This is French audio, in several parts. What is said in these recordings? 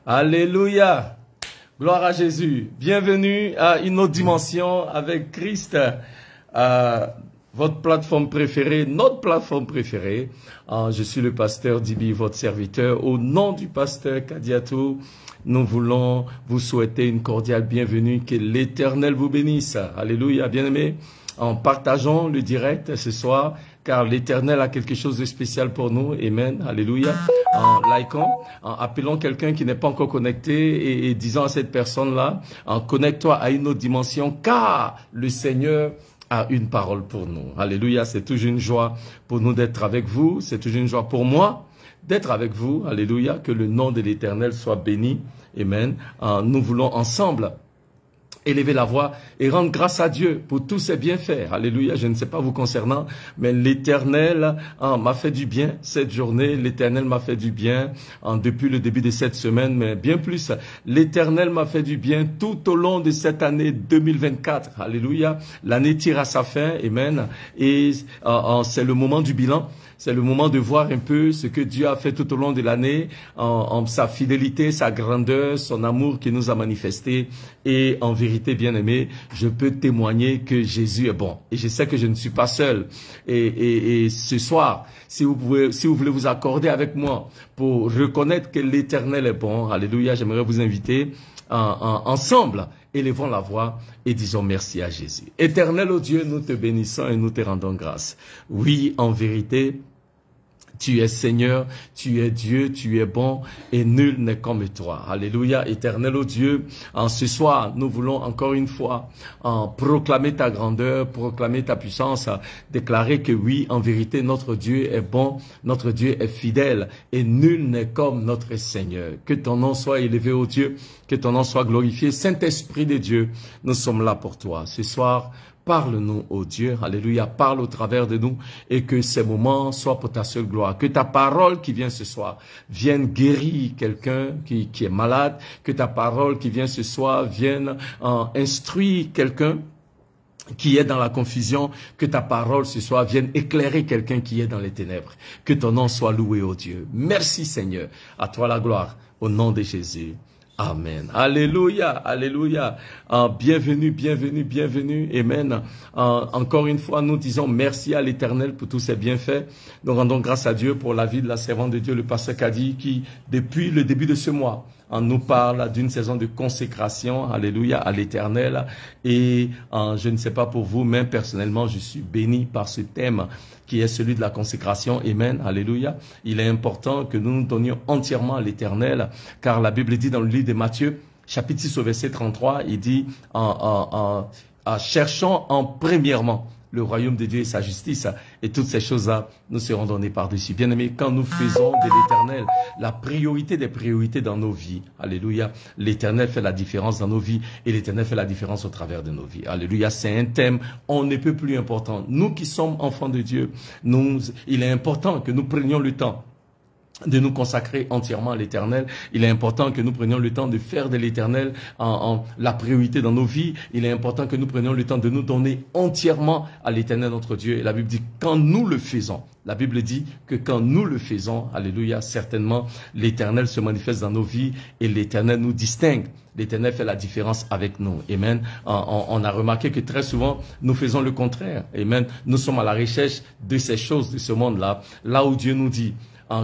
Alléluia. Gloire à Jésus. Bienvenue à une autre dimension avec Christ. Votre plateforme préférée, notre plateforme préférée. Je suis le pasteur Dibi, votre serviteur. Au nom du pasteur Kadiatou, nous voulons vous souhaiter une cordiale bienvenue. Que l'Éternel vous bénisse. Alléluia, bien-aimés. En partageant le direct ce soir, car l'Éternel a quelque chose de spécial pour nous. Amen. Alléluia. En likant, en appelant quelqu'un qui n'est pas encore connecté et disant à cette personne-là, connecte-toi à une autre dimension, car le Seigneur a une parole pour nous. Alléluia. C'est toujours une joie pour nous d'être avec vous. C'est toujours une joie pour moi d'être avec vous. Alléluia. Que le nom de l'Éternel soit béni. Amen. Nous voulons ensemble élever la voix et rendre grâce à Dieu pour tous ses bienfaits. Alléluia, je ne sais pas vous concernant, mais l'Éternel m'a fait du bien cette journée. L'Éternel m'a fait du bien depuis le début de cette semaine, mais bien plus, l'Éternel m'a fait du bien tout au long de cette année 2024. Alléluia, l'année tire à sa fin, amen, et c'est le moment du bilan. C'est le moment de voir un peu ce que Dieu a fait tout au long de l'année, sa fidélité, sa grandeur, son amour qui nous a manifesté. Et en vérité, bien-aimé, je peux témoigner que Jésus est bon. Et je sais que je ne suis pas seul. Et ce soir, si vous voulez vous accorder avec moi pour reconnaître que l'Éternel est bon, alléluia, j'aimerais vous inviter ensemble. Élevons la voix et disons merci à Jésus. Éternel, ô Dieu, nous te bénissons et nous te rendons grâce. Oui, en vérité, tu es Seigneur, tu es Dieu, tu es bon et nul n'est comme toi. Alléluia, éternel ô Dieu. Ce soir, nous voulons encore une fois proclamer ta grandeur, proclamer ta puissance, déclarer que oui, en vérité, notre Dieu est bon, notre Dieu est fidèle et nul n'est comme notre Seigneur. Que ton nom soit élevé ô Dieu, que ton nom soit glorifié. Saint-Esprit de Dieu, nous sommes là pour toi. Ce soir, parle-nous, ô Dieu, alléluia, parle au travers de nous et que ces moments soient pour ta seule gloire. Que ta parole qui vient ce soir vienne guérir quelqu'un qui est malade. Que ta parole qui vient ce soir vienne instruire quelqu'un qui est dans la confusion. Que ta parole ce soir vienne éclairer quelqu'un qui est dans les ténèbres. Que ton nom soit loué, ô Dieu. Merci Seigneur. À toi la gloire. Au nom de Jésus. Amen. Alléluia, alléluia. Bienvenue, bienvenue, bienvenue. Amen. Encore une fois, nous disons merci à l'Éternel pour tous ses bienfaits. Nous rendons grâce à Dieu pour la vie de la servante de Dieu, le pasteur Kadi, qui, depuis le début de ce mois, nous parle d'une saison de consécration, alléluia, à l'Éternel. Et je ne sais pas pour vous, mais personnellement, je suis béni par ce thème qui est celui de la consécration. Amen, alléluia. Il est important que nous nous donnions entièrement à l'Éternel, car la Bible dit dans le livre de Matthieu, chapitre 6 au verset 33, il dit, cherchons en premièrement le royaume de Dieu et sa justice, et toutes ces choses-là nous seront données par-dessus. Bien-aimés, quand nous faisons de l'Éternel la priorité des priorités dans nos vies, alléluia, l'Éternel fait la différence dans nos vies et l'Éternel fait la différence au travers de nos vies. Alléluia, c'est un thème, on ne peut plus important. Nous qui sommes enfants de Dieu, il est important que nous prenions le temps de nous consacrer entièrement à l'Éternel. Il est important que nous prenions le temps de faire de l'Éternel la priorité dans nos vies. Il est important que nous prenions le temps de nous donner entièrement à l'Éternel notre Dieu. Et la Bible dit, quand nous le faisons, la Bible dit que quand nous le faisons, alléluia, certainement, l'Éternel se manifeste dans nos vies et l'Éternel nous distingue. L'Éternel fait la différence avec nous. Amen. On a remarqué que très souvent, nous faisons le contraire. Amen. Nous sommes à la recherche de ces choses de ce monde-là. Là où Dieu nous dit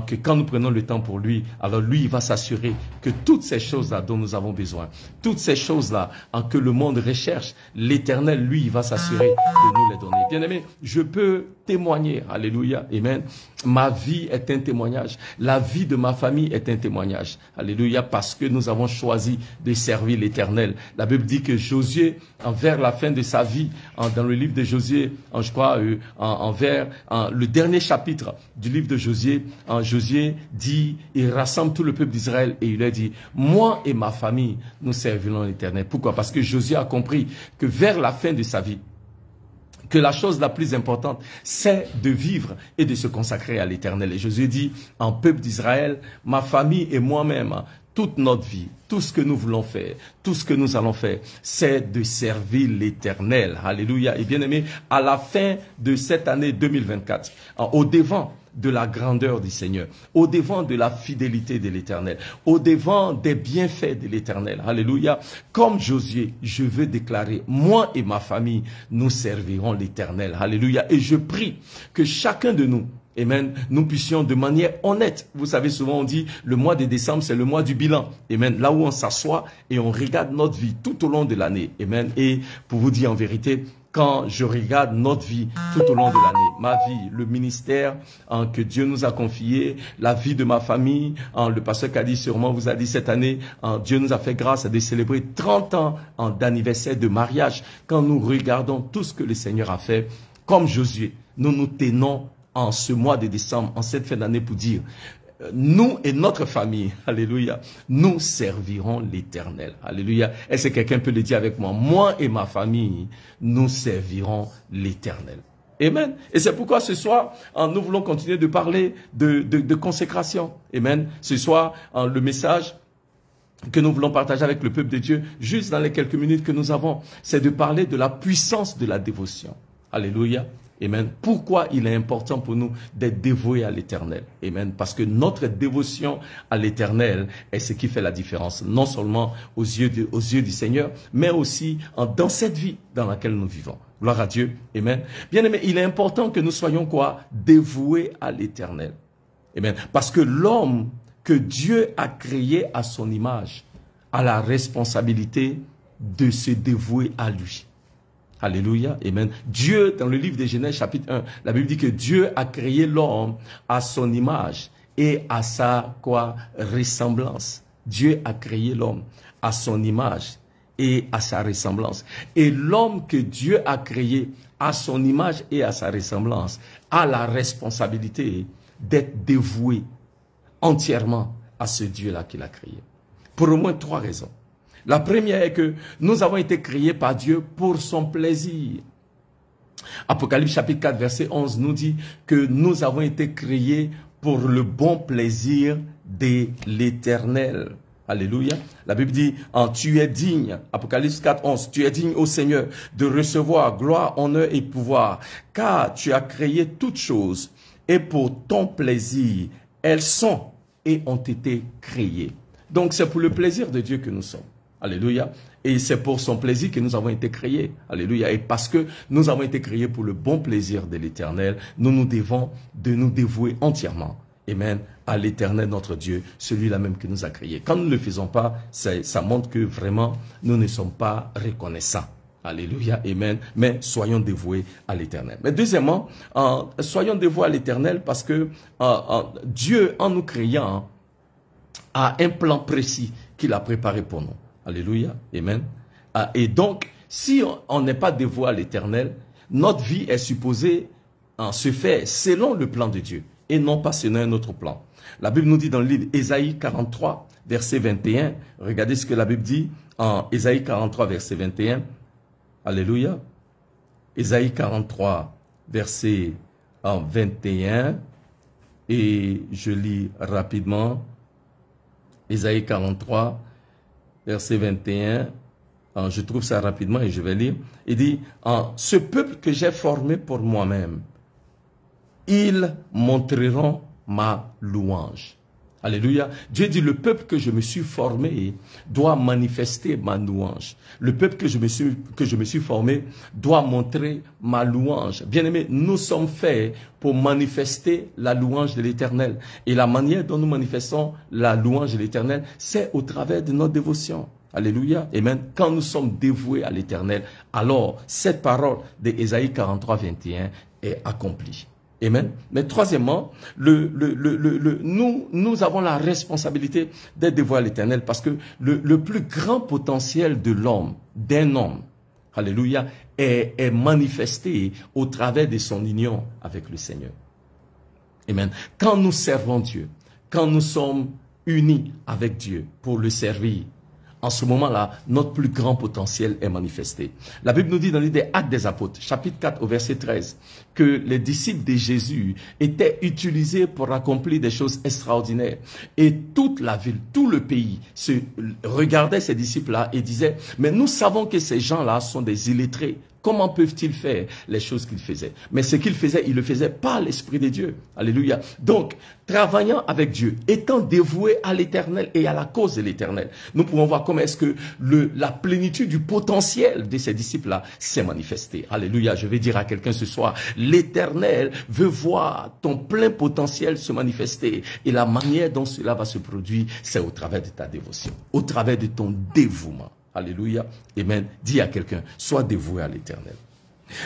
que quand nous prenons le temps pour lui, alors lui, il va s'assurer que toutes ces choses-là dont nous avons besoin, toutes ces choses-là que le monde recherche, l'Éternel, lui, il va s'assurer de nous les donner. Bien-aimé, je peux témoigner, alléluia, amen. Ma vie est un témoignage. La vie de ma famille est un témoignage. Alléluia, parce que nous avons choisi de servir l'Éternel. La Bible dit que Josué, vers la fin de sa vie, dans le livre de Josué, je crois, vers le dernier chapitre du livre de Josué, Josué dit, il rassemble tout le peuple d'Israël et il leur dit, moi et ma famille, nous servirons l'Éternel. Pourquoi? Parce que Josué a compris que vers la fin de sa vie, que la chose la plus importante, c'est de vivre et de se consacrer à l'Éternel. Et Josué dit, en peuple d'Israël, ma famille et moi-même, toute notre vie, tout ce que nous voulons faire, tout ce que nous allons faire, c'est de servir l'Éternel. Alléluia. Et bien aimé, à la fin de cette année 2024, au devant de la grandeur du Seigneur, au-devant de la fidélité de l'Éternel, au-devant des bienfaits de l'Éternel. Alléluia. Comme Josué, je veux déclarer, moi et ma famille, nous servirons l'Éternel. Alléluia. Et je prie que chacun de nous, amen, nous puissions de manière honnête. Vous savez, souvent on dit, le mois de décembre, c'est le mois du bilan. Amen. Là où on s'assoit et on regarde notre vie tout au long de l'année. Amen. Et pour vous dire en vérité, quand je regarde notre vie tout au long de l'année, ma vie, le ministère que Dieu nous a confié, la vie de ma famille, le pasteur Kadi sûrement vous a dit cette année, Dieu nous a fait grâce de célébrer 30 ans d'anniversaire de mariage. Quand nous regardons tout ce que le Seigneur a fait, comme Josué, nous nous tenons en ce mois de décembre, en cette fin d'année pour dire, nous et notre famille, alléluia, nous servirons l'Éternel. Alléluia. Est-ce que quelqu'un peut le dire avec moi? Moi et ma famille, nous servirons l'Éternel. Amen. Et c'est pourquoi ce soir, nous voulons continuer de parler de consécration. Amen. Ce soir, le message que nous voulons partager avec le peuple de Dieu, juste dans les quelques minutes que nous avons, c'est de parler de la puissance de la dévotion. Alléluia. Amen. Pourquoi il est important pour nous d'être dévoués à l'Éternel? Amen. Parce que notre dévotion à l'Éternel est ce qui fait la différence, non seulement aux yeux du Seigneur, mais aussi dans cette vie dans laquelle nous vivons. Gloire à Dieu. Amen. Bien aimé, il est important que nous soyons quoi? Dévoués à l'Éternel. Amen. Parce que l'homme que Dieu a créé à son image a la responsabilité de se dévouer à lui. Alléluia, amen. Dieu, dans le livre de Genèse chapitre 1, la Bible dit que Dieu a créé l'homme à son image et à sa ressemblance. Dieu a créé l'homme à son image et à sa ressemblance. Et l'homme que Dieu a créé à son image et à sa ressemblance a la responsabilité d'être dévoué entièrement à ce Dieu-là qu'il a créé. Pour au moins 3 raisons. La première est que nous avons été créés par Dieu pour son plaisir. Apocalypse chapitre 4 verset 11 nous dit que nous avons été créés pour le bon plaisir de l'Éternel. Alléluia. La Bible dit, tu es digne, Apocalypse 4, 11, tu es digne, ô Seigneur, de recevoir gloire, honneur et pouvoir, car tu as créé toutes choses, et pour ton plaisir, elles sont et ont été créées. Donc c'est pour le plaisir de Dieu que nous sommes. Alléluia. Et c'est pour son plaisir que nous avons été créés. Alléluia. Et parce que nous avons été créés pour le bon plaisir de l'Éternel, nous nous devons de nous dévouer entièrement. Amen. À l'Éternel notre Dieu, celui-là même qui nous a créés. Quand nous ne le faisons pas, ça montre que vraiment nous ne sommes pas reconnaissants. Alléluia. Amen. Mais soyons dévoués à l'Éternel. Mais deuxièmement, soyons dévoués à l'Éternel parce que Dieu, en nous créant, a un plan précis qu'il a préparé pour nous. Alléluia, amen. Et donc, si on n'est pas dévoué à l'Éternel, notre vie est supposée se faire selon le plan de Dieu et non pas selon un autre plan. La Bible nous dit dans le livre Ésaïe 43, verset 21, regardez ce que la Bible dit en Ésaïe 43, verset 21. Alléluia. Ésaïe 43, verset 21. Et je lis rapidement. Ésaïe 43, verset 21, je trouve ça rapidement et je vais lire. Il dit, ce peuple que j'ai formé pour moi-même, ils montreront ma louange. Alléluia. Dieu dit, le peuple que je me suis formé doit manifester ma louange. Le peuple que je me suis formé doit montrer ma louange. Bien-aimés, nous sommes faits pour manifester la louange de l'Éternel. Et la manière dont nous manifestons la louange de l'Éternel, c'est au travers de notre dévotion. Alléluia. Amen. Quand nous sommes dévoués à l'Éternel, alors cette parole d'Ésaïe 43, 21 est accomplie. Amen. Mais troisièmement, nous avons la responsabilité d'être dévoués à l'Éternel parce que le plus grand potentiel de l'homme, d'un homme, alléluia, est manifesté au travers de son union avec le Seigneur. Amen. Quand nous servons Dieu, quand nous sommes unis avec Dieu pour le servir, en ce moment-là, notre plus grand potentiel est manifesté. La Bible nous dit dans le livre des Actes des Apôtres, chapitre 4 au verset 13, que les disciples de Jésus étaient utilisés pour accomplir des choses extraordinaires. Et toute la ville, tout le pays regardait ces disciples-là et disait, mais nous savons que ces gens-là sont des illettrés comment peuvent-ils faire les choses qu'ils faisaient? Mais ce qu'ils faisaient, ils le faisaient par l'Esprit de Dieu. Alléluia. Donc, travaillant avec Dieu, étant dévoués à l'Éternel et à la cause de l'Éternel, nous pouvons voir comment est-ce que la plénitude du potentiel de ces disciples-là s'est manifestée. Alléluia. Je vais dire à quelqu'un ce soir, l'Éternel veut voir ton plein potentiel se manifester. Et la manière dont cela va se produire, c'est au travers de ta dévotion, au travers de ton dévouement. Alléluia. Amen. Dis à quelqu'un, sois dévoué à l'Éternel.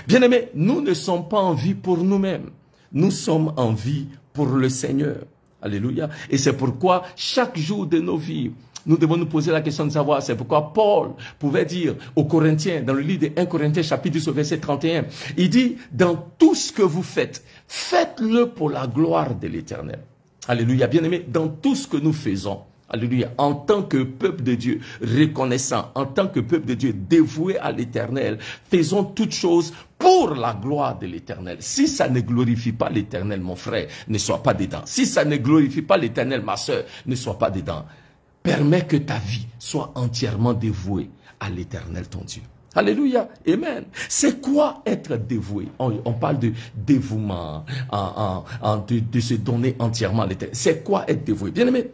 Bien-aimés, nous ne sommes pas en vie pour nous-mêmes. Nous sommes en vie pour le Seigneur. Alléluia. Et c'est pourquoi chaque jour de nos vies, nous devons nous poser la question de savoir, c'est pourquoi Paul pouvait dire aux Corinthiens, dans le livre de 1 Corinthiens chapitre 10 au verset 31, il dit, dans tout ce que vous faites, faites-le pour la gloire de l'Éternel. Alléluia. Bien-aimés, dans tout ce que nous faisons, alléluia, en tant que peuple de Dieu reconnaissant, en tant que peuple de Dieu dévoué à l'Éternel, faisons toutes choses pour la gloire de l'Éternel. Si ça ne glorifie pas l'Éternel, mon frère, ne sois pas dedans. Si ça ne glorifie pas l'Éternel, ma soeur, ne sois pas dedans. Permets que ta vie soit entièrement dévouée à l'Éternel, ton Dieu. Alléluia, amen. C'est quoi être dévoué? On parle de dévouement, de se donner entièrement à l'Éternel. C'est quoi être dévoué? Bien aimé,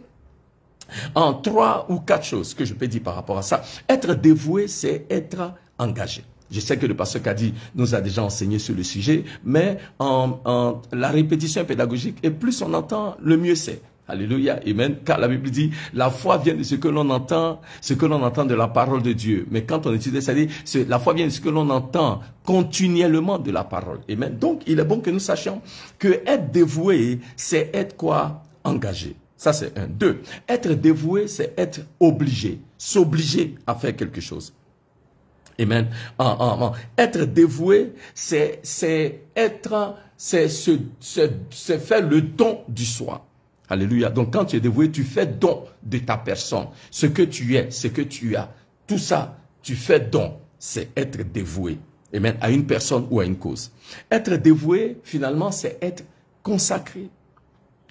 en 3 ou 4 choses que je peux dire par rapport à ça. Être dévoué, c'est être engagé. Je sais que le pasteur Kadi nous a déjà enseigné sur le sujet, mais la répétition pédagogique, et plus on entend, le mieux c'est. Alléluia, amen. Car la Bible dit, la foi vient de ce que l'on entend de la parole de Dieu. Mais quand on étudie, ça dit, la foi vient de ce que l'on entend continuellement de la parole. Amen. Donc, il est bon que nous sachions que être dévoué, c'est être quoi? Engagé. Ça, c'est 1. 2. Être dévoué, c'est être obligé. S'obliger à faire quelque chose. Amen. Être dévoué, c'est faire le don du soi. Alléluia. Donc, quand tu es dévoué, tu fais don de ta personne. Ce que tu es, ce que tu as. Tout ça, tu fais don. C'est être dévoué. Amen. À une personne ou à une cause. Être dévoué, finalement, c'est être consacré.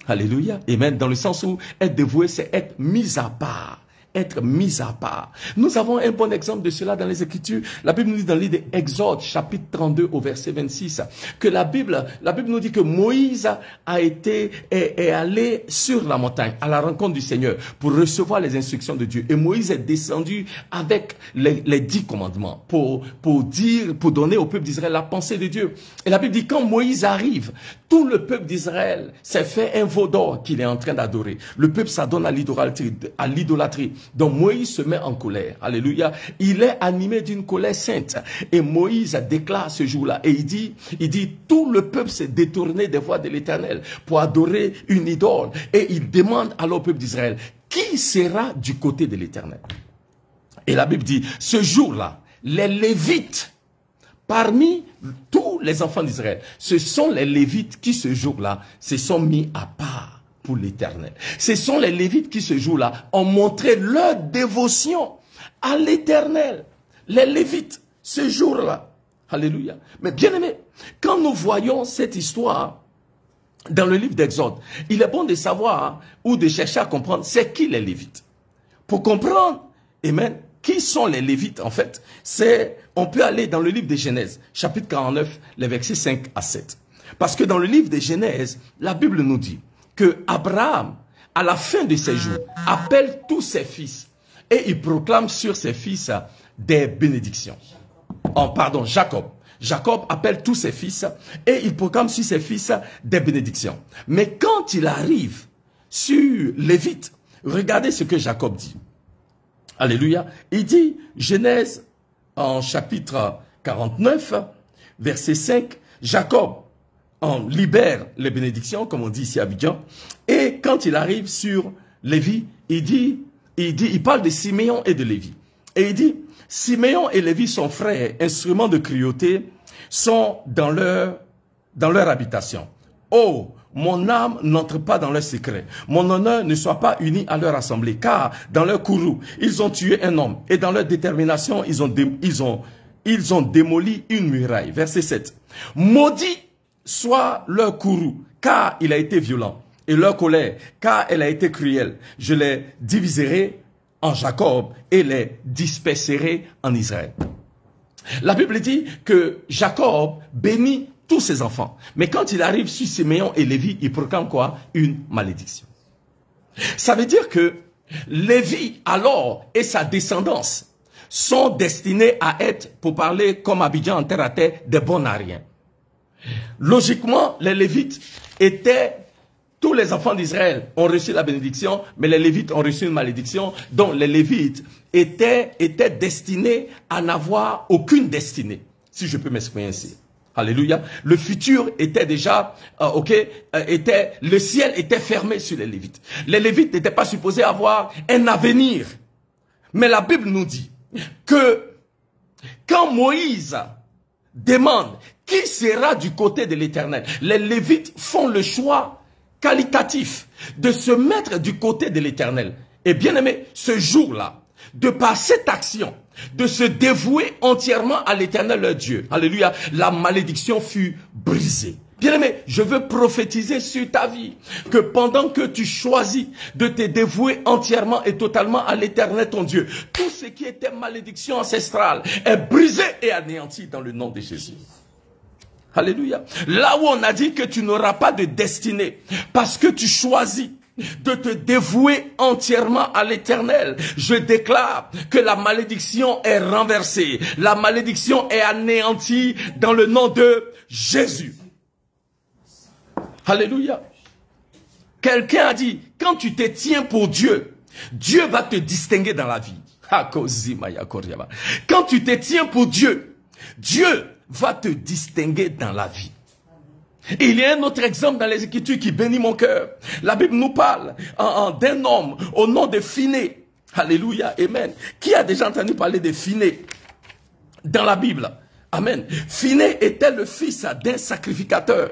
Alléluia. Amen. Dans le sens où être dévoué, c'est être mis à part. Être mis à part. Nous avons un bon exemple de cela dans les Écritures. La Bible nous dit dans le livre d'Exode, chapitre 32 au verset 26, que la Bible nous dit que Moïse est allé sur la montagne à la rencontre du Seigneur pour recevoir les instructions de Dieu. Et Moïse est descendu avec les 10 commandements pour donner au peuple d'Israël la pensée de Dieu. Et la Bible dit quand Moïse arrive, tout le peuple d'Israël s'est fait un veau d'or qu'il est en train d'adorer. Le peuple s'adonne à l'idolâtrie. Donc Moïse se met en colère. Alléluia. Il est animé d'une colère sainte. Et Moïse déclare ce jour-là. Et il dit, tout le peuple s'est détourné des voies de l'Éternel pour adorer une idole. Et il demande alors au peuple d'Israël, qui sera du côté de l'Éternel? Et la Bible dit, ce jour-là, les Lévites, parmi tous les enfants d'Israël, ce sont les Lévites qui ce jour-là se sont mis à part pour l'Éternel. Ce sont les Lévites qui ce jour-là ont montré leur dévotion à l'Éternel. Les Lévites, ce jour-là. Alléluia. Mais bien aimé, quand nous voyons cette histoire dans le livre d'Exode, il est bon de savoir ou de chercher à comprendre c'est qui les Lévites. Pour comprendre, amen, qui sont les Lévites en fait, on peut aller dans le livre de Genèse, chapitre 49, les versets 5 à 7. Parce que dans le livre de Genèse, la Bible nous dit que Abraham, à la fin de ses jours, appelle tous ses fils et il proclame sur ses fils des bénédictions. Jacob. Jacob appelle tous ses fils et il proclame sur ses fils des bénédictions. Mais quand il arrive sur Lévite, regardez ce que Jacob dit. Alléluia. Il dit, Genèse en chapitre 49, verset 5, Jacob on libère les bénédictions, comme on dit ici à Abidjan. Et quand il arrive sur Lévi, il parle de Siméon et de Lévi. Et il dit, Siméon et Lévi sont frères, instruments de cruauté, sont dans leur habitation. Oh, mon âme n'entre pas dans leur secret. Mon honneur ne soit pas uni à leur assemblée, car dans leur courroux, ils ont tué un homme. Et dans leur détermination, ils ont démoli une muraille. Verset 7. Maudit soit leur courroux, car il a été violent, et leur colère, car elle a été cruelle. Je les diviserai en Jacob et les disperserai en Israël. La Bible dit que Jacob bénit tous ses enfants. Mais quand il arrive sur Siméon et Lévi, il proclame quoi? Une malédiction. Ça veut dire que Lévi, alors, et sa descendance sont destinés à être, pour parler comme Abidjan en terre à terre, des bons à rien. Logiquement, les Lévites étaient, tous les enfants d'Israël ont reçu la bénédiction, mais les Lévites ont reçu une malédiction, donc les Lévites étaient destinés à n'avoir aucune destinée, si je peux m'exprimer ainsi. Alléluia. Le futur était déjà, le ciel était fermé sur les Lévites. Les Lévites n'étaient pas supposés avoir un avenir. Mais la Bible nous dit que quand Moïse demande qui sera du côté de l'Éternel, les Lévites font le choix qualitatif de se mettre du côté de l'Éternel. Et bien aimé, ce jour-là, de par cette action, de se dévouer entièrement à l'Éternel leur Dieu. Alléluia. La malédiction fut brisée. Bien-aimé, je veux prophétiser sur ta vie que pendant que tu choisis de te dévouer entièrement et totalement à l'Éternel ton Dieu, tout ce qui était malédiction ancestrale est brisé et anéanti dans le nom de Jésus. Alléluia. Là où on a dit que tu n'auras pas de destinée parce que tu choisis de te dévouer entièrement à l'Éternel, je déclare que la malédiction est renversée. La malédiction est anéantie dans le nom de Jésus. Alléluia. Quelqu'un a dit, quand tu te tiens pour Dieu, Dieu va te distinguer dans la vie. Quand tu te tiens pour Dieu, Dieu va te distinguer dans la vie. Et il y a un autre exemple dans les Écritures qui bénit mon cœur. La Bible nous parle d'un homme au nom de Phiné. Alléluia, amen. Qui a déjà entendu parler de Phiné dans la Bible? Amen. Phiné était le fils d'un sacrificateur.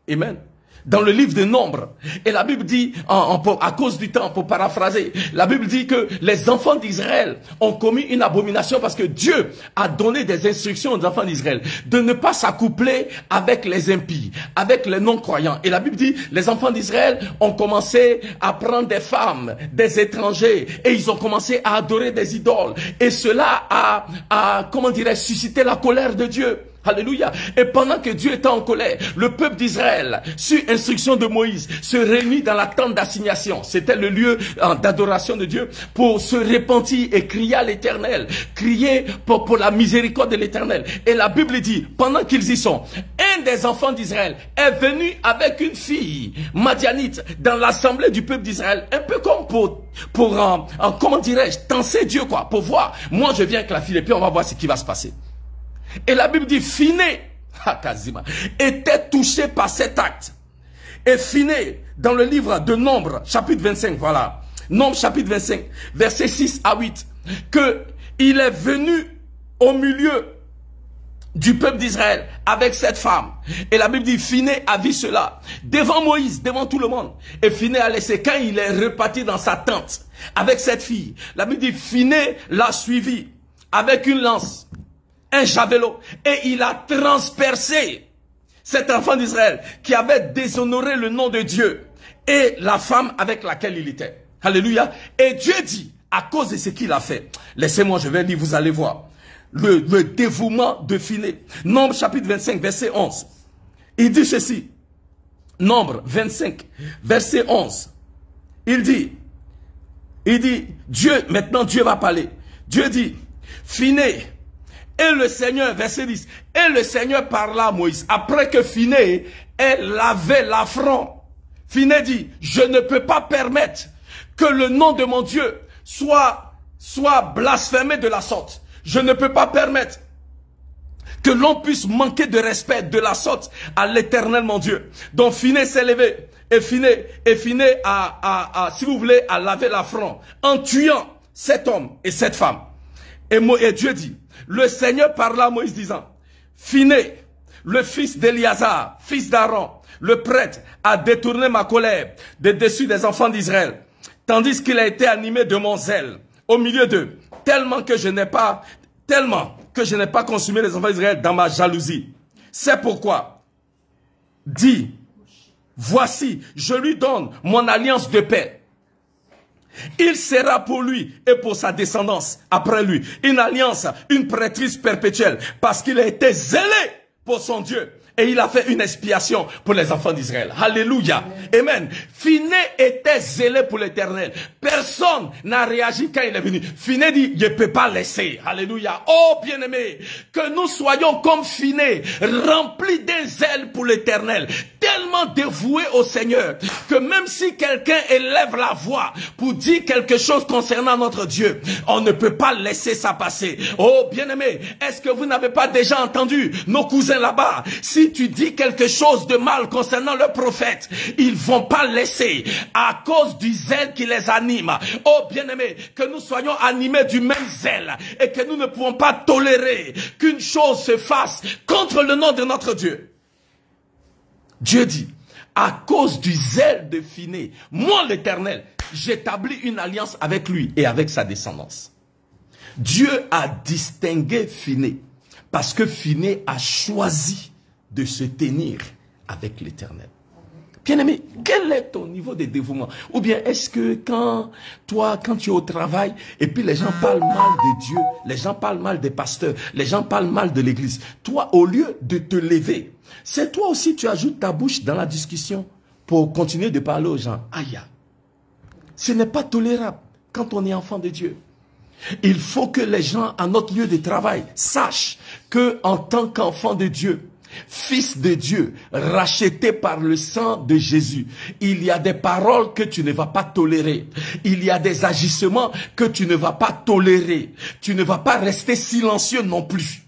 Amen. Dans le livre de Nombres. Et la Bible dit, à cause du temps, pour paraphraser, la Bible dit que les enfants d'Israël ont commis une abomination parce que Dieu a donné des instructions aux enfants d'Israël de ne pas s'accoupler avec les impies, avec les non-croyants. Et la Bible dit, les enfants d'Israël ont commencé à prendre des femmes, des étrangers, et ils ont commencé à adorer des idoles. Et cela a comment dirais-je, suscité la colère de Dieu. Alléluia. Et pendant que Dieu était en colère, le peuple d'Israël, sur instruction de Moïse, se réunit dans la tente d'assignation. C'était le lieu d'adoration de Dieu pour se repentir et crier à l'Éternel. Crier pour la miséricorde de l'Éternel. Et la Bible dit, pendant qu'ils y sont, un des enfants d'Israël est venu avec une fille madianite dans l'assemblée du peuple d'Israël. Un peu comme pour comment dirais-je, tenser Dieu quoi, pour voir. Moi je viens avec la fille et puis on va voir ce qui va se passer. Et la Bible dit, Phiné, était touché par cet acte. Et Phiné, dans le livre de Nombres, chapitre 25, voilà. Nombres, chapitre 25, versets 6 à 8. Que il est venu au milieu du peuple d'Israël avec cette femme. Et la Bible dit, Phiné a vu cela devant Moïse, devant tout le monde. Et Phiné a laissé, quand il est reparti dans sa tente avec cette fille, la Bible dit, Phiné l'a suivi avec une lance, un javelot, et il a transpercé cet enfant d'Israël qui avait déshonoré le nom de Dieu et la femme avec laquelle il était. Alléluia. Et Dieu dit, à cause de ce qu'il a fait, laissez-moi, je vais lire, vous allez voir, le dévouement de Phiné. Nombre chapitre 25, verset 11. Il dit ceci, Nombre 25, verset 11. Il dit, Dieu, maintenant Dieu va parler. Dieu dit, Phiné, et le Seigneur, verset 10, et le Seigneur parla à Moïse, après que Phiné ait lavé l'affront. Phiné dit, je ne peux pas permettre que le nom de mon Dieu soit blasphémé de la sorte. Je ne peux pas permettre que l'on puisse manquer de respect de la sorte à l'Éternel mon Dieu. Donc Phiné s'est levé, et Phiné si vous voulez, a lavé l'affront, en tuant cet homme et cette femme. Et Dieu dit, le Seigneur parla à Moïse disant, Phiné, le fils d'Éliazar, fils d'Aaron, le prêtre, a détourné ma colère de dessus des enfants d'Israël, tandis qu'il a été animé de mon zèle au milieu d'eux, tellement que je n'ai pas consumé les enfants d'Israël dans ma jalousie. C'est pourquoi, dis, voici, je lui donne mon alliance de paix. Il sera pour lui et pour sa descendance après lui une alliance, une prêtrise perpétuelle, parce qu'il a été zélé pour son Dieu. Et il a fait une expiation pour les enfants d'Israël. Alléluia. Amen. Finé était zélé pour l'Éternel. Personne n'a réagi quand il est venu. Finé dit, je ne peux pas laisser. Alléluia. Oh, bien-aimé, que nous soyons comme Finé, remplis d'un zèle pour l'Éternel, tellement dévoués au Seigneur, que même si quelqu'un élève la voix pour dire quelque chose concernant notre Dieu, on ne peut pas laisser ça passer. Oh, bien-aimé, est-ce que vous n'avez pas déjà entendu nos cousins là-bas? Si tu dis quelque chose de mal concernant le prophète, ils vont pas laisser à cause du zèle qui les anime. Oh bien-aimé, que nous soyons animés du même zèle et que nous ne pouvons pas tolérer qu'une chose se fasse contre le nom de notre Dieu. Dieu dit, à cause du zèle de Finé, moi l'Éternel, j'établis une alliance avec lui et avec sa descendance. Dieu a distingué Finé parce que Finé a choisi de se tenir avec l'Éternel. Bien-aimé, quel est ton niveau de dévouement? Ou bien est-ce que quand tu es au travail et puis les gens parlent mal de Dieu, les gens parlent mal des pasteurs, les gens parlent mal de l'église, toi au lieu de te lever, c'est toi aussi tu ajoutes ta bouche dans la discussion pour continuer de parler aux gens. Aïe, ce n'est pas tolérable quand on est enfant de Dieu. Il faut que les gens à notre lieu de travail sachent que en tant qu'enfant de Dieu, fils de Dieu, racheté par le sang de Jésus, il y a des paroles que tu ne vas pas tolérer. Il y a des agissements que tu ne vas pas tolérer. Tu ne vas pas rester silencieux non plus.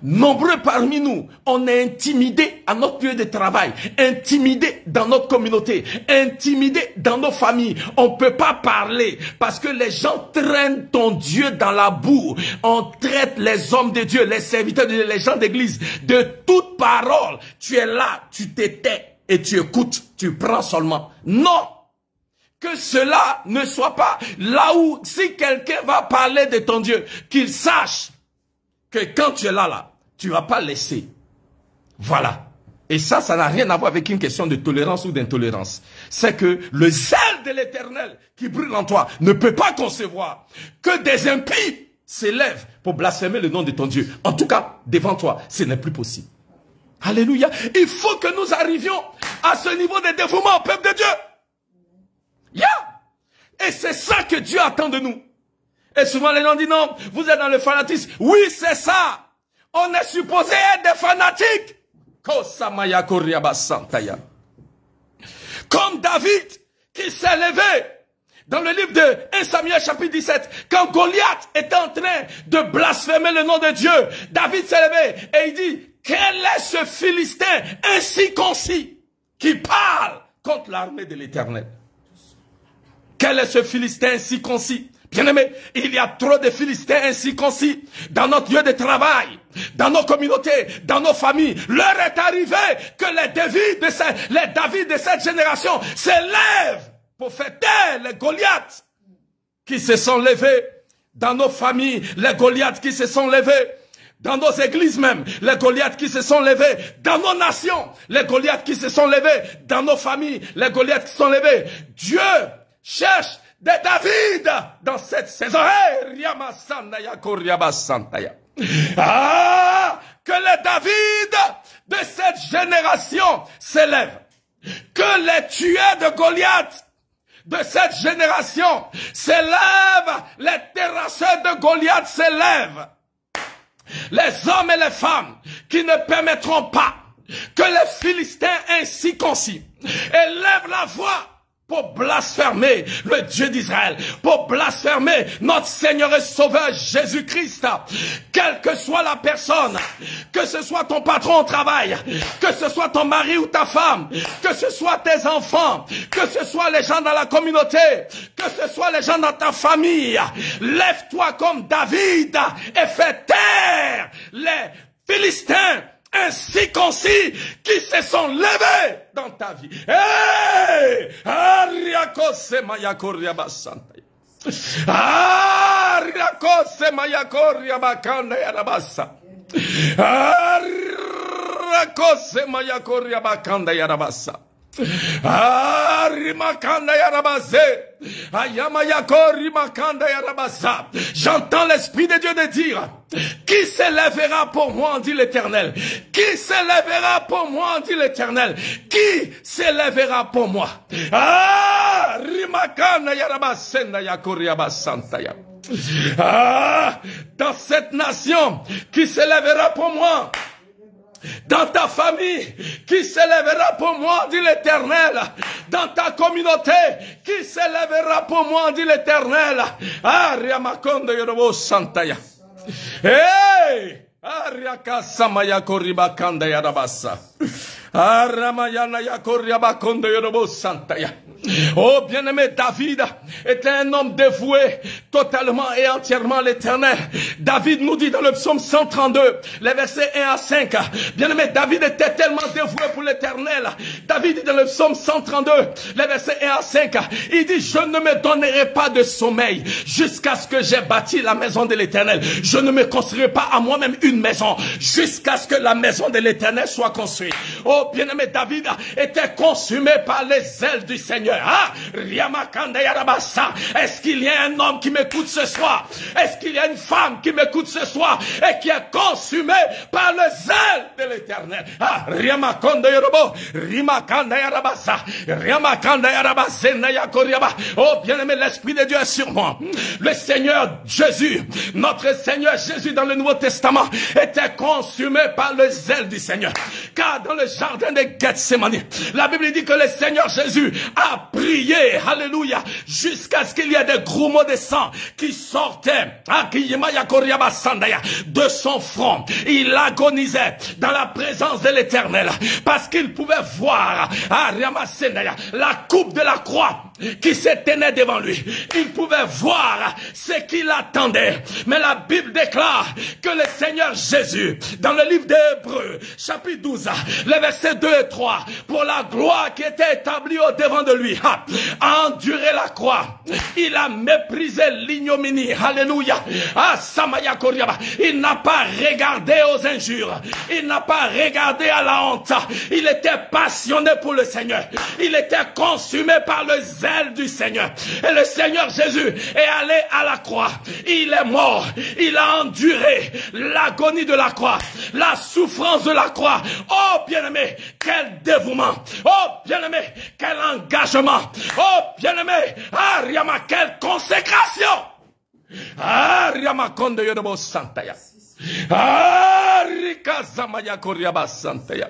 Nombreux parmi nous, on est intimidés à notre lieu de travail, intimidés dans notre communauté, intimidés dans nos familles. On ne peut pas parler parce que les gens traînent ton Dieu dans la boue. On traite les hommes de Dieu, les serviteurs de Dieu, les gens d'église de toute parole. Tu es là, tu t'étais et tu écoutes, tu prends seulement. Non! Que cela ne soit pas là où, si quelqu'un va parler de ton Dieu, qu'il sache que quand tu es là, tu ne vas pas laisser. Voilà. Et ça n'a rien à voir avec une question de tolérance ou d'intolérance. C'est que le zèle de l'Éternel qui brûle en toi ne peut pas concevoir que des impies s'élèvent pour blasphémer le nom de ton Dieu. En tout cas, devant toi, ce n'est plus possible. Alléluia. Il faut que nous arrivions à ce niveau de dévouement au peuple de Dieu. Et c'est ça que Dieu attend de nous. Et souvent les gens disent non, vous êtes dans le fanatisme. Oui, c'est ça. On est supposé être des fanatiques. Comme David qui s'est levé dans le livre de 1 Samuel chapitre 17. Quand Goliath était en train de blasphémer le nom de Dieu, David s'est levé et il dit, quel est ce Philistin ainsi concis qui parle contre l'armée de l'Éternel? Quel est ce Philistin ainsi concis? Bien-aimé, il y a trop de Philistins ainsi concis dans notre lieu de travail, dans nos communautés, dans nos familles. L'heure est arrivée que les David de cette génération s'élèvent pour faire taire les Goliaths qui se sont levés dans nos familles, les Goliaths qui se sont levés dans nos églises même, les Goliaths qui se sont levés dans nos nations, les Goliaths qui se sont levés dans nos familles, les Goliaths qui se sont levés. Dieu cherche de David dans cette saison. Que les David de cette génération s'élèvent. Que les tueurs de Goliath de cette génération s'élèvent. Les terrasseurs de Goliath s'élèvent. Les hommes et les femmes qui ne permettront pas que les Philistins ainsi concis élèvent la voix pour blasphémer le Dieu d'Israël, pour blasphémer notre Seigneur et Sauveur Jésus-Christ. Quelle que soit la personne, que ce soit ton patron au travail, que ce soit ton mari ou ta femme, que ce soit tes enfants, que ce soit les gens dans la communauté, que ce soit les gens dans ta famille, lève-toi comme David et fais taire les Philistins ainsi concis qui se sont levés dans ta vie. Hey! Ariakose mayakoria basanta. Ariakose mayakoria bakanda yarabasa. Ariakose mayakoria bakanda yarabasa. Ah, rimakanda yarabase. Ayamayako rimakanda yarabasa. J'entends l'Esprit de Dieu de dire, qui s'élèvera pour moi, dit l'Éternel? Qui s'élèvera pour moi, dit l'Éternel? Qui s'élèvera pour moi? Ah, rimakanda yarabasenda yakoriabasanta ya. Ah, dans cette nation qui s'élèvera pour moi, dans ta famille, qui s'élèvera pour moi, dit l'Éternel. Dans ta communauté, qui s'élèvera pour moi, dit l'Éternel. Ah, Riamakondo Yorobo Santaya. Hey! Ah, Riaka Samaya Koriba Kanda Yarabasa. Ah, Ramayana Yakoriaba Kondo Yorobo Santaya. Oh, bien-aimé, David était un homme dévoué totalement et entièrement à l'Éternel. David nous dit dans le psaume 132, les versets 1 à 5, bien-aimé, David était tellement dévoué pour l'Éternel. David dit dans le psaume 132, les versets 1 à 5, il dit, je ne me donnerai pas de sommeil jusqu'à ce que j'ai bâti la maison de l'Éternel. Je ne me construirai pas à moi-même une maison jusqu'à ce que la maison de l'Éternel soit construite. Oh, bien-aimé, David était consumé par les ailes du Seigneur. Ah, Riamakanda Yarabasa. Est-ce qu'il y a un homme qui m'écoute ce soir? Est-ce qu'il y a une femme qui m'écoute ce soir et qui est consumée par les ailes de l'Éternel? Ah, Riamakanda Yorobo, Rimakanda Yarabasa, Riamakanda Yarabasa, Nayakoriaba. Oh, bien-aimé, l'Esprit de Dieu est sur moi. Le Seigneur Jésus, notre Seigneur Jésus dans le Nouveau Testament, était consumé par les ailes du Seigneur. Car dans le jardin de Gethsémani, la Bible dit que le Seigneur Jésus a prié, alléluia, jusqu'à ce qu'il y ait des grumeaux de sang qui sortaient de son front. Il agonisait dans la présence de l'Éternel parce qu'il pouvait voir la coupe de la croix qui s'éteignait devant lui. Il pouvait voir ce qu'il attendait. Mais la Bible déclare que le Seigneur Jésus, dans le livre d'Hébreux, chapitre 12, les versets 2 et 3, pour la gloire qui était établie au devant de lui, a enduré la croix. Il a méprisé l'ignominie. Alléluia. Ah, Samaya Koriaba. Il n'a pas regardé aux injures. Il n'a pas regardé à la honte. Il était passionné pour le Seigneur. Il était consumé par le zèle du Seigneur. Et le Seigneur Jésus est allé à la croix. Il est mort. Il a enduré l'agonie de la croix, la souffrance de la croix. Oh, bien-aimé, quel dévouement. Oh, bien-aimé, quel engagement. Oh, bien-aimé, ah, Riama, quelle consécration. Ah, Riama Konde Yodobo Santaya. Ah, Rika Zamaya Koriaba Santaya.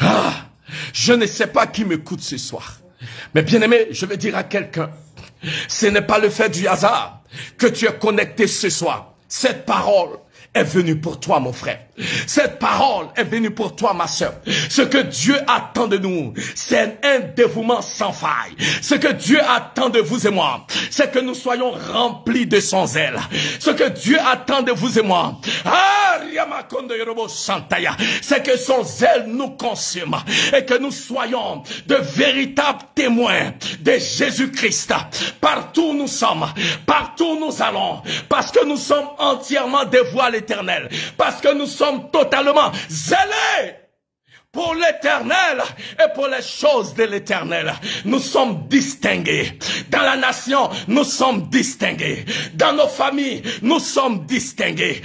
Ah, je ne sais pas qui m'écoute ce soir. Mais bien-aimé, je vais dire à quelqu'un, ce n'est pas le fait du hasard que tu es connecté ce soir. Cette parole est venue pour toi, mon frère. Cette parole est venue pour toi, ma sœur. Ce que Dieu attend de nous, c'est un dévouement sans faille. Ce que Dieu attend de vous et moi, c'est que nous soyons remplis de son zèle. Ce que Dieu attend de vous et moi, c'est que son zèle nous consume et que nous soyons de véritables témoins de Jésus-Christ. Partout où nous sommes, partout où nous allons, parce que nous sommes entièrement dévoués à l'Éternel, parce que nous sommes totalement zélés pour l'Éternel et pour les choses de l'Éternel. Nous sommes distingués. Dans la nation, nous sommes distingués. Dans nos familles, nous sommes distingués.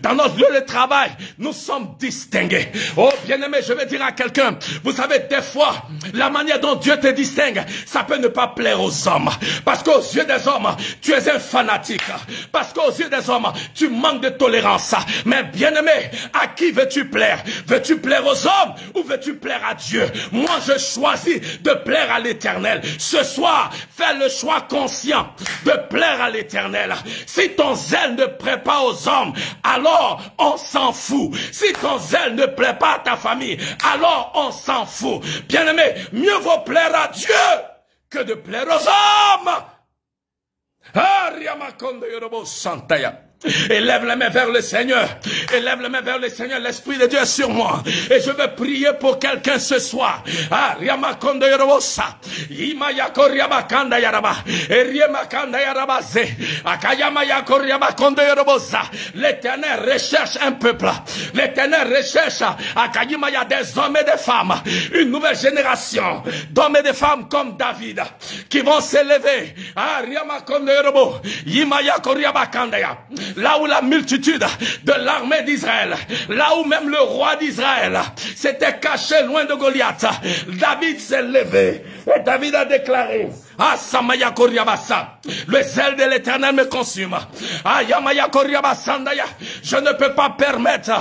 Dans notre lieu de travail, nous sommes distingués. Oh, bien-aimé, je vais dire à quelqu'un, vous savez, des fois, la manière dont Dieu te distingue, ça peut ne pas plaire aux hommes. Parce qu'aux yeux des hommes, tu es un fanatique. Parce qu'aux yeux des hommes, tu manques de tolérance. Mais bien-aimé, à qui veux-tu plaire? Veux-tu plaire aux hommes ou veux-tu plaire à Dieu? Moi, je choisis de plaire à l'Éternel. Ce soir, fais le choix conscient de plaire à l'Éternel. Si ton zèle ne plaît pas aux hommes, alors on s'en fout. Si ton zèle ne plaît pas à ta famille, alors on s'en fout. Bien-aimé, mieux vaut plaire à Dieu que de plaire aux hommes. Élève les mains vers le Seigneur. Élève les mains vers le Seigneur. L'Esprit de Dieu est sur moi. Et je vais prier pour quelqu'un ce soir. Ah, Riamakondo Yorobosa. Imayako Riamakanda Yaraba. Et Riamakanda Yarabaze. Akayama Yako Riamakondo Yorobosa. L'Éternel recherche un peuple. L'Éternel recherche Akayimaya des hommes et des femmes. Une nouvelle génération d'hommes et de femmes comme David qui vont s'élever. Ah, Riamakondo Yorobo. Imayako Riamakanda Ya. Là où la multitude de l'armée d'Israël, là où même le roi d'Israël s'était caché loin de Goliath, David s'est levé et David a déclaré: ah, Samaya Koriabasa, le zèle de l'Éternel me consume. Ah, Yamaya Koriabasandaya, je ne peux pas permettre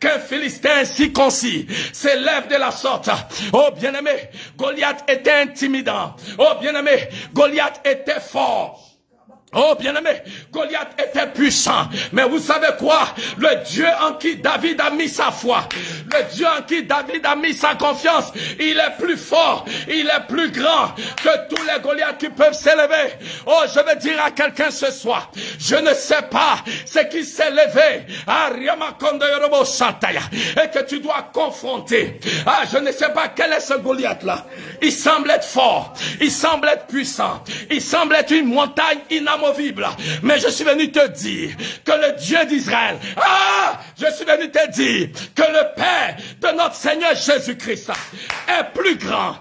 qu'un Philistin si concis s'élève de la sorte. Oh, bien-aimé, Goliath était intimidant. Oh, bien-aimé, Goliath était fort. Oh bien-aimé, Goliath était puissant. Mais vous savez quoi? Le Dieu en qui David a mis sa foi, le Dieu en qui David a mis sa confiance, il est plus fort, il est plus grand que tous les Goliaths qui peuvent s'élever. Oh, je veux dire à quelqu'un ce soir, je ne sais pas ce qui s'est levé à Riamakondo Yorobo Santaya et que tu dois confronter. Ah, je ne sais pas quel est ce Goliath-là. Il semble être fort, il semble être puissant, il semble être une montagne inamovible. Mais je suis venu te dire que le Dieu d'Israël, je suis venu te dire que le Père de notre Seigneur Jésus-Christ est plus grand,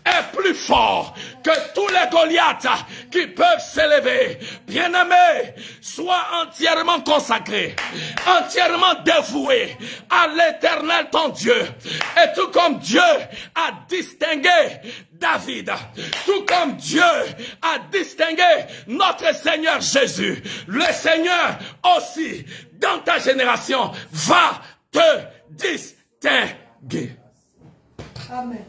est plus fort que tous les Goliaths qui peuvent s'élever. Bien-aimé, sois entièrement consacré, entièrement dévoué à l'Éternel ton Dieu. Et tout comme Dieu a distingué David, tout comme Dieu a distingué notre Seigneur Jésus, le Seigneur aussi, dans ta génération, va te distinguer. Amen.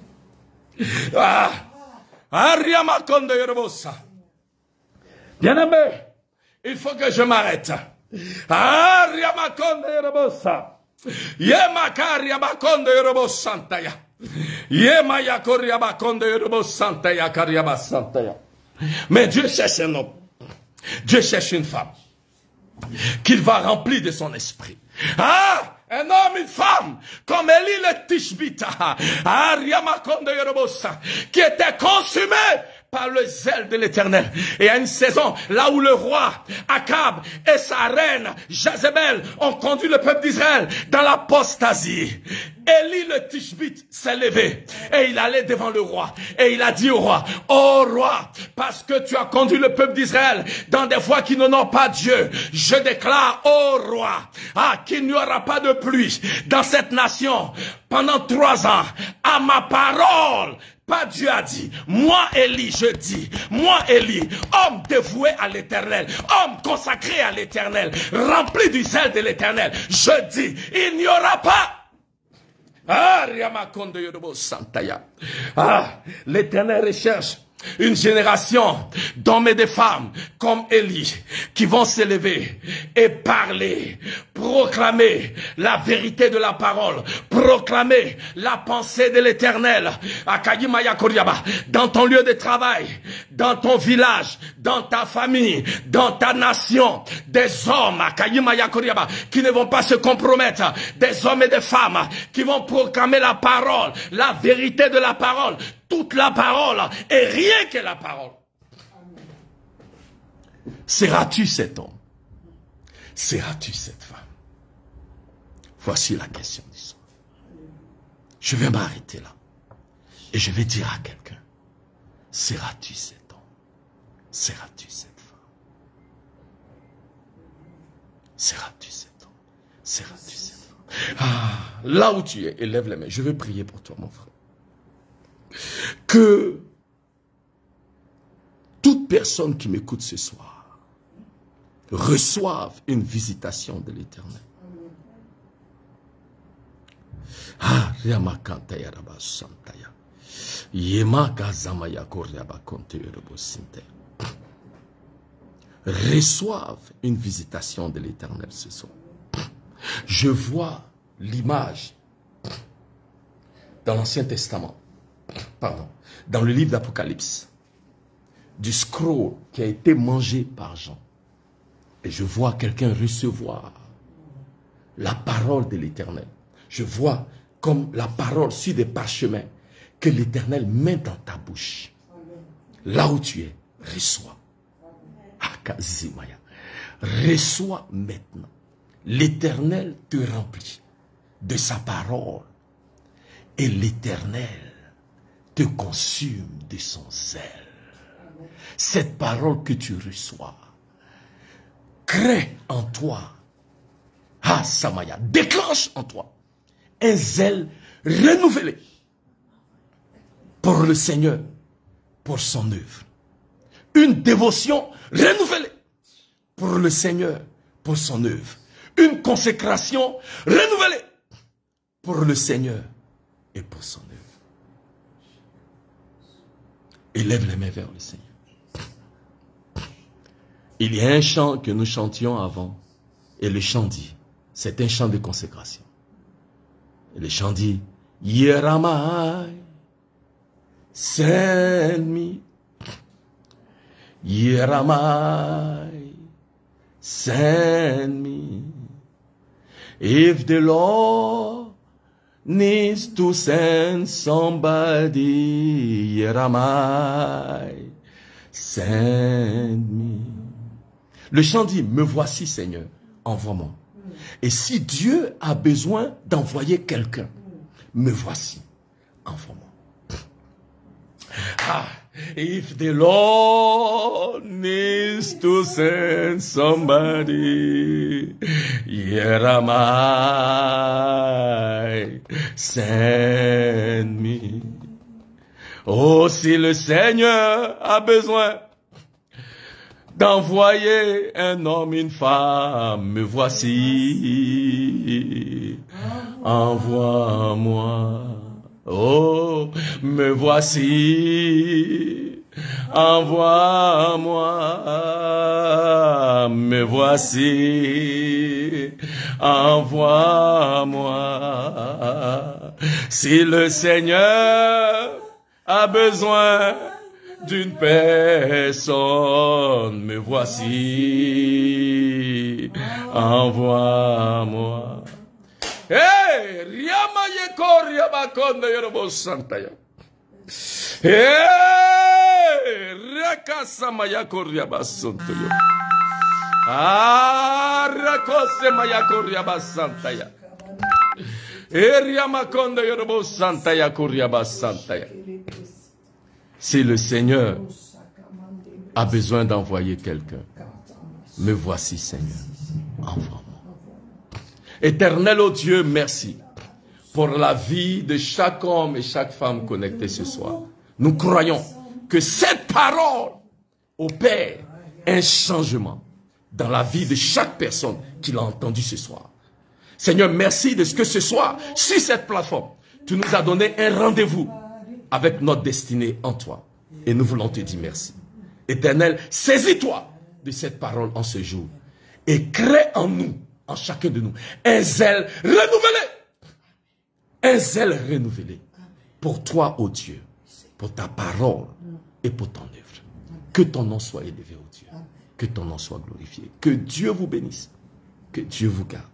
Bien-aimé, il faut que je m'arrête. Mais Dieu cherche un homme. Dieu cherche une femme qu'il va remplir de son esprit. Ah, un homme, une femme, comme Élie le Tishbita, qui était consumé par le zèle de l'Éternel. Et à une saison, là où le roi Akab et sa reine Jezebel ont conduit le peuple d'Israël dans l'apostasie, Élie le Tishbite s'est levé et il allait devant le roi et il a dit au roi: oh roi, parce que tu as conduit le peuple d'Israël dans des voies qui n'honorent pas Dieu, je déclare, oh roi, qu'il n'y aura pas de pluie dans cette nation pendant 3 ans. À ma parole, pas Dieu a dit, moi Élie, je dis, moi Élie, homme dévoué à l'Éternel, homme consacré à l'Éternel, rempli du zèle de l'Éternel, je dis, il n'y aura pas. L'Éternel recherche une génération d'hommes et de femmes comme Élie qui vont s'élever et parler, proclamer la vérité de la parole, proclamer la pensée de l'Éternel. Dans ton lieu de travail, dans ton village, dans ta famille, dans ta nation, des hommes qui ne vont pas se compromettre, des hommes et des femmes qui vont proclamer la parole, la vérité de la parole, toute la parole et rien que la parole. Seras-tu cet homme? Seras-tu cette femme? Voici la question du soir. Je vais m'arrêter là et je vais dire à quelqu'un: seras-tu cet homme? Seras-tu cette femme? Seras-tu cet homme? Seras-tu cette femme? Là où tu es, élève les mains. Je vais prier pour toi, mon frère. Que toute personne qui m'écoute ce soir reçoive une visitation de l'Éternel. Reçoive une visitation de l'Éternel ce soir. Je vois l'image dans l'Ancien Testament, dans le livre d'Apocalypse, du scroll qui a été mangé par Jean. Et je vois quelqu'un recevoir la parole de l'Éternel. Je vois comme la parole sur des parchemins que l'Éternel met dans ta bouche. Là où tu es, reçois. Akazimaya. Reçois maintenant. L'Éternel te remplit de sa parole. Et l'Éternel te consume de son zèle. Cette parole que tu reçois crée en toi, Samaya, déclenche en toi un zèle renouvelé pour le Seigneur, pour son œuvre. Une dévotion renouvelée pour le Seigneur, pour son œuvre. Une consécration renouvelée pour le Seigneur et pour son œuvre. Élève les mains vers le Seigneur. Il y a un chant que nous chantions avant. Et le chant dit, c'est un chant de consécration. Et le chant dit, Yeramai, send me. Yeramai, send me. If the Lord needs to send somebody, Yeramai, send me. Le chant dit, me voici Seigneur, envoie-moi. Et si Dieu a besoin d'envoyer quelqu'un, me voici, envoie-moi. If the Lord needs to send somebody, here am I, send me. Oh, si le Seigneur a besoin d'envoyer un homme, une femme, me voici, envoie-moi. Oh, me voici, envoie-moi, me voici, envoie-moi. Si le Seigneur a besoin d'une personne, me voici, envoie-moi. Hey, Riamayeko Riabakonde Yorobo Santaya. Hey, Rakasamayako Riabasantoyo. Ah, Rakosemayako Riabasantaya. Hey, Riamakonde Yorobo Santaya Kuriabasantaya. Si le Seigneur a besoin d'envoyer quelqu'un, me voici Seigneur, envoie-moi. Éternel, ô Dieu, merci pour la vie de chaque homme et chaque femme connectés ce soir. Nous croyons que cette parole opère un changement dans la vie de chaque personne qui l'a entendu ce soir. Seigneur, merci de ce que ce soir, sur cette plateforme, tu nous as donné un rendez-vous avec notre destinée en toi. Et nous voulons te dire merci. Éternel, saisis-toi de cette parole en ce jour et crée en nous, en chacun de nous, un zèle renouvelé. Un zèle renouvelé pour toi, ô Dieu, pour ta parole et pour ton œuvre. Que ton nom soit élevé, ô Dieu. Que ton nom soit glorifié. Que Dieu vous bénisse. Que Dieu vous garde.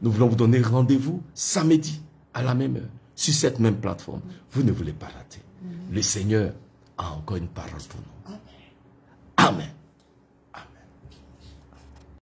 Nous voulons vous donner rendez-vous samedi à la même heure, sur cette même plateforme. Vous ne voulez pas rater. Le Seigneur a encore une parole pour nous.